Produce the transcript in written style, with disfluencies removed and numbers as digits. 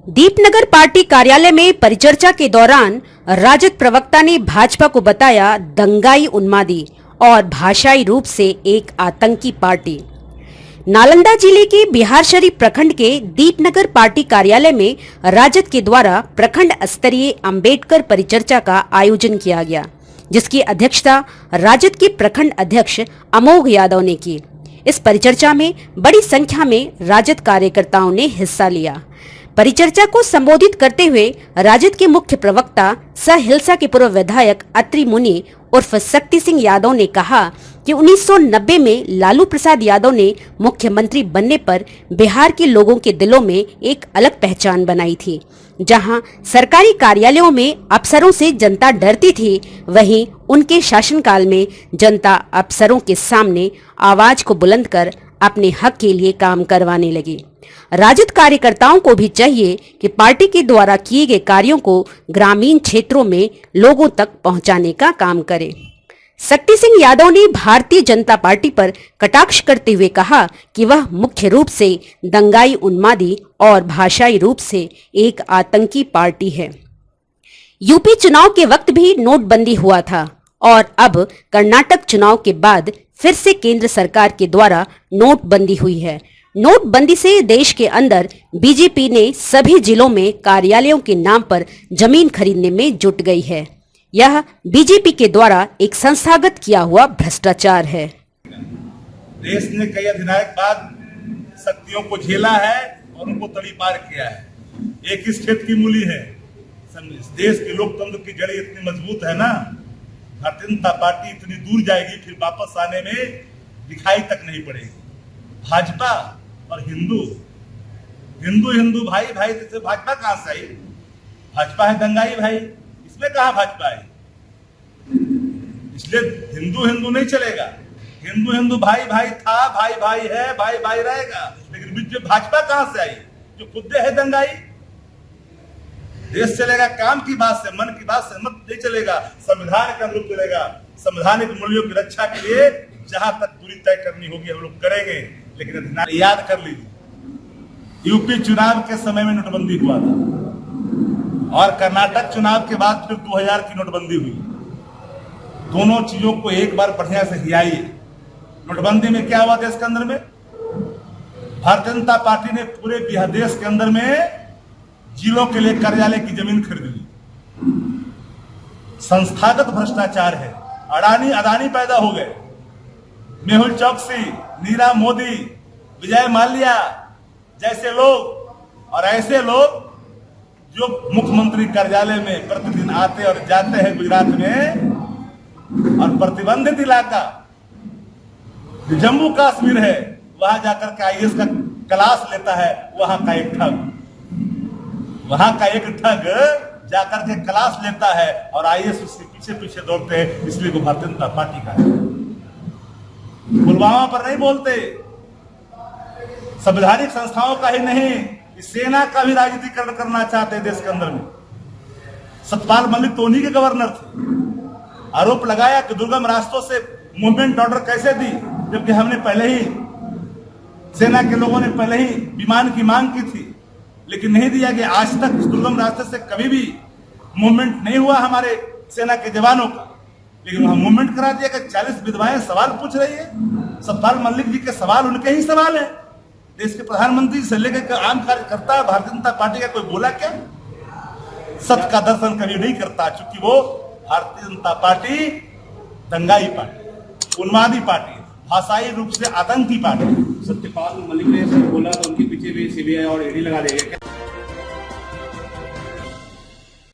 Deepnagar party कार्यालय में परिचर्चा के दौरान राजद प्रवक्ता ने भाजपा को बताया दंगाई उन्मादी और भाषाई रूप से एक आतंकी पार्टी। नालंदा जिले के बिहारशरीफ प्रखंड के दीपनगर पार्टी कार्यालय में राजद के द्वारा प्रखंड स्तरीय अंबेडकर परिचर्चा का आयोजन किया गया, जिसकी अध्यक्षता राजद के प्रखंड अध्यक्ष अमोघ यादव ने की। इस परिचर्चा में बड़ी संख्या में राजद कार्यकर्ताओं ने हिस्सा लिया। परिचर्चा को संबोधित करते हुए राजद के मुख्य प्रवक्ता सह हिलसा के पूर्व विधायक अत्रि मुनि उर्फ शक्ति सिंह यादव ने कहा कि 1990 में लालू प्रसाद यादव ने मुख्यमंत्री बनने पर बिहार के लोगों के दिलों में एक अलग पहचान बनाई थी। जहां सरकारी कार्यालयों में अफसरों से जनता डरती थी, वहीं उनके शासनकाल में जनता अफसरों के सामने आवाज को बुलंद कर अपने हक के लिए काम करवाने लगी। राजद कार्यकर्ताओं को भी चाहिए कि पार्टी के द्वारा किए गए कार्यों को ग्रामीण क्षेत्रों में लोगों तक पहुंचाने का काम करें। शक्ति सिंह यादव ने भारतीय जनता पार्टी पर कटाक्ष करते हुए कहा कि वह मुख्य रूप से दंगाई उन्मादी और भाषाई रूप से एक आतंकी पार्टी है। यूपी चुनाव के वक्त भी नोटबंदी हुआ था और अब कर्नाटक चुनाव के बाद फिर से केंद्र सरकार के द्वारा नोटबंदी हुई है। नोटबंदी से देश के अंदर बीजेपी ने सभी जिलों में कार्यालयों के नाम पर जमीन खरीदने में जुट गई है। यह बीजेपी के द्वारा एक संस्थागत किया हुआ भ्रष्टाचार है। देश ने कई अधिनायकवाद शक्तियों को झेला है और उनको तड़ीपार किया है। एक इस क्षेत्र की मूली है। देश के लोकतंत्र की जड़ें इतनी मजबूत है ना, भारतीय जनता पार्टी इतनी दूर जाएगी फिर वापस आने में दिखाई तक नहीं पड़ेगी। भाजपा और हिंदू भाई जैसे भाजपा कहां से आई? भाजपा है दंगाई भाई, इसमें कहा भाजपा है? इसलिए हिंदू नहीं चलेगा। हिंदू भाई था, भाई है, भाई रहेगा। लेकिन बीच में भाजपा कहां से आई जो खुद है दंगाई? देश चलेगा काम की बात से, मन की बात से मत नहीं चलेगा। संविधान के अनुरूप चलेगा। संवैधानिक मूल्यों की रक्षा के लिए जहां तक दूरी तय करनी होगी हम लोग करेंगे। लेकिन याद कर लीजिए, यूपी चुनाव के समय में नोटबंदी हुआ था और कर्नाटक चुनाव के बाद फिर 2000 की नोटबंदी हुई। दोनों चीजों को एक बार बढ़िया से हिलाइए। नोटबंदी में क्या हुआ देश के अंदर में? भारतीय जनता पार्टी ने पूरे बिहार देश के अंदर में जिलों के लिए कार्यालय की जमीन खरीद ली। संस्थागत भ्रष्टाचार है। अडानी पैदा हो गए। मेहुल चौकसी, नीरव मोदी, विजय माल्या जैसे लोग और ऐसे लोग जो मुख्यमंत्री कार्यालय में प्रतिदिन आते और जाते हैं गुजरात में, और प्रतिबंधित इलाका जो जम्मू कश्मीर है वहां जाकर के आईएएस का क्लास लेता है। वहां का एक ठग जाकर के क्लास लेता है और आईएएस उसके पीछे दौड़ते हैं। इसलिए वो भारतीय जनता पार्टी का है। पुलवामा पर नहीं बोलते। संवैधानिक संस्थाओं का ही नहीं, सेना का भी राजनीतिकरण करना चाहते हैं देश के अंदर में। सतपाल मलिक तो उन्हीं के गवर्नर थे। आरोप लगाया कि दुर्गम रास्तों से मूवमेंट ऑर्डर कैसे दी, जबकि हमने पहले ही, सेना के लोगों ने पहले ही विमान की मांग की थी, लेकिन नहीं दिया गया। आज तक इस दुर्गम रास्ते से कभी भी मूवमेंट नहीं हुआ हमारे सेना के जवानों का, लेकिन वहां मूवमेंट करा दिया कि 40 विधवाएं सवाल पूछ रही है। सतपाल मलिक जी के सवाल उनके ही सवाल है। देश के प्रधानमंत्री से लेकर आम कार्यकर्ता भारतीय जनता पार्टी का कोई बोला क्या? सत्य का दर्शन कभी नहीं करता, क्योंकि वो Bharatiya Janata party दंगाई party, उन्मादी party, भाषाई रूप से आतंकी पार्टी। सत्यपाल मलिक ने बोला तो उनके पीछे भी सीबीआई और ईडी लगा देगा।